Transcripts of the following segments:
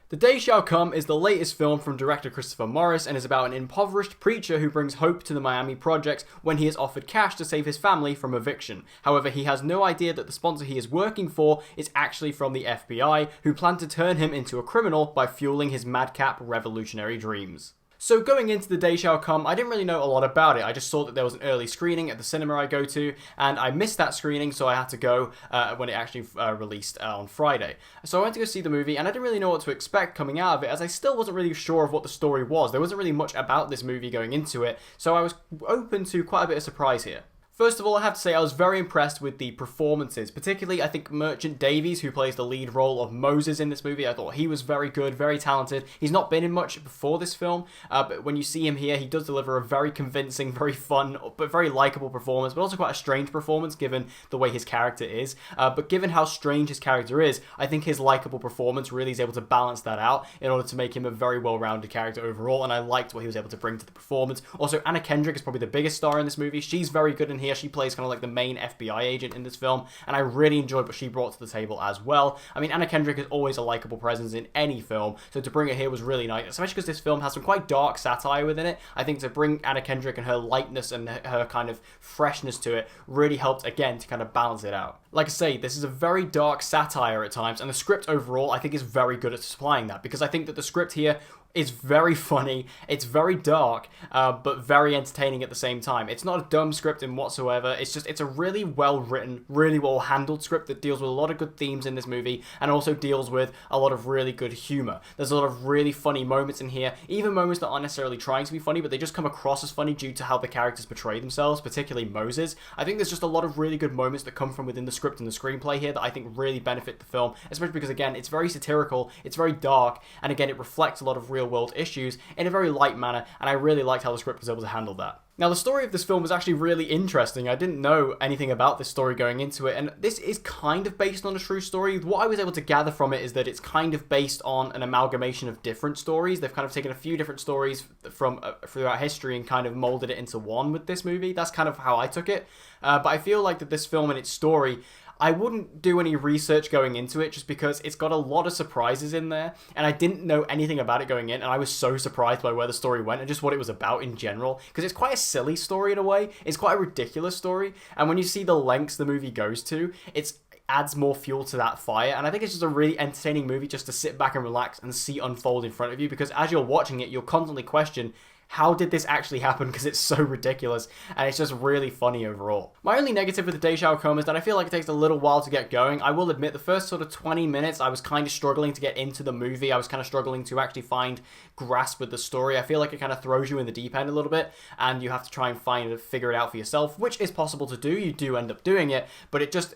The Day Shall Come is the latest film from director Christopher Morris and is about an impoverished preacher who brings hope to the Miami projects when he is offered cash to save his family from eviction. However, he has no idea that the sponsor he is working for is actually from the FBI, who plan to turn him into a criminal by fueling his madcap revolutionary dreams. So going into The Day Shall Come, I didn't really know a lot about it. I just saw that there was an early screening at the cinema I go to, and I missed that screening, so I had to go when it actually released on Friday. So I went to go see the movie, and I didn't really know what to expect coming out of it, as I still wasn't really sure of what the story was. There wasn't really much about this movie going into it, so I was open to quite a bit of surprise here. First of all, I have to say I was very impressed with the performances, particularly I think Marchant Davies, who plays the lead role of Moses in this movie. I thought he was very good, very talented. He's not been in much before this film, but when you see him here, he does deliver a very convincing, very fun, but very likable performance, but also quite a strange performance given the way his character is. But given how strange his character is, I think his likable performance really is able to balance that out in order to make him a very well-rounded character overall, and I liked what he was able to bring to the performance. Also, Anna Kendrick is probably the biggest star in this movie. She's very good in here. She plays kind of like the main FBI agent in this film, and I really enjoyed what she brought to the table as well. I mean, Anna Kendrick is always a likable presence in any film, so to bring her here was really nice, especially because this film has some quite dark satire within it. I think to bring Anna Kendrick and her lightness and her kind of freshness to it really helped, again, to kind of balance it out. Like I say, this is a very dark satire at times, and the script overall, I think, is very good at supplying that, because I think that the script here is very funny, it's very dark, but very entertaining at the same time. It's not a dumb script in whatsoever, it's a really well written, really well handled script that deals with a lot of good themes in this movie, and also deals with a lot of really good humour. There's a lot of really funny moments in here, even moments that aren't necessarily trying to be funny, but they just come across as funny due to how the characters portray themselves, particularly Moses. I think there's just a lot of really good moments that come from within the script and the screenplay here that I think really benefit the film, especially because, again, it's very satirical, it's very dark, and again, it reflects a lot of real world issues in a very light manner, and I really liked how the script was able to handle that. Now, the story of this film was actually really interesting. I didn't know anything about this story going into it, and this is kind of based on a true story. What I was able to gather from it is that it's kind of based on an amalgamation of different stories. They've kind of taken a few different stories from throughout history and kind of molded it into one with this movie. That's kind of how I took it. But I feel like that this film and its story, I wouldn't do any research going into it just because it's got a lot of surprises in there, and I didn't know anything about it going in, and I was so surprised by where the story went and just what it was about in general, because it's quite a silly story in a way. It's quite a ridiculous story, and when you see the lengths the movie goes to, it adds more fuel to that fire, and I think it's just a really entertaining movie just to sit back and relax and see unfold in front of you, because as you're watching it, you'll constantly question, how did this actually happen? Because it's so ridiculous, and it's just really funny overall. My only negative with The Day Shall Come is that I feel like it takes a little while to get going. I will admit, the first sort of 20 minutes, I was kind of struggling to get into the movie. I was kind of struggling to actually find grasp with the story. I feel like it kind of throws you in the deep end a little bit, and you have to try and figure it out for yourself, which is possible to do. You do end up doing it, but it just,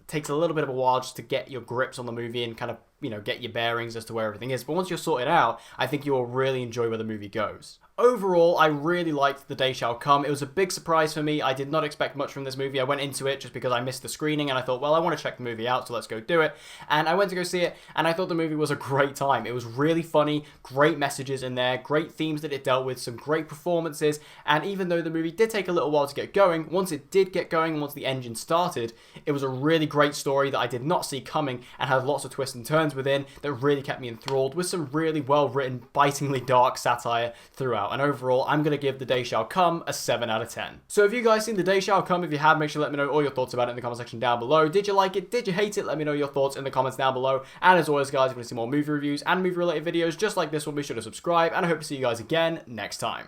takes a little bit of a while just to get your grips on the movie and kind of, get your bearings as to where everything is. But once you're sorted out, I think you will really enjoy where the movie goes. Overall, I really liked The Day Shall Come. It was a big surprise for me. I did not expect much from this movie. I went into it just because I missed the screening, and I thought, well, I want to check the movie out, so let's go do it. And I went to go see it, and I thought the movie was a great time. It was really funny, great messages in there, great themes that it dealt with, some great performances, and even though the movie did take a little while to get going, once it did get going, once the engine started, it was a really great story that I did not see coming and had lots of twists and turns within that really kept me enthralled, with some really well-written, bitingly dark satire throughout. And overall, I'm going to give The Day Shall Come a 7 out of 10. So have you guys seen The Day Shall Come? If you have, make sure to let me know all your thoughts about it in the comment section down below. Did you like it? Did you hate it? Let me know your thoughts in the comments down below. And as always, guys, if you want to see more movie reviews and movie-related videos just like this one, be sure to subscribe, and I hope to see you guys again next time.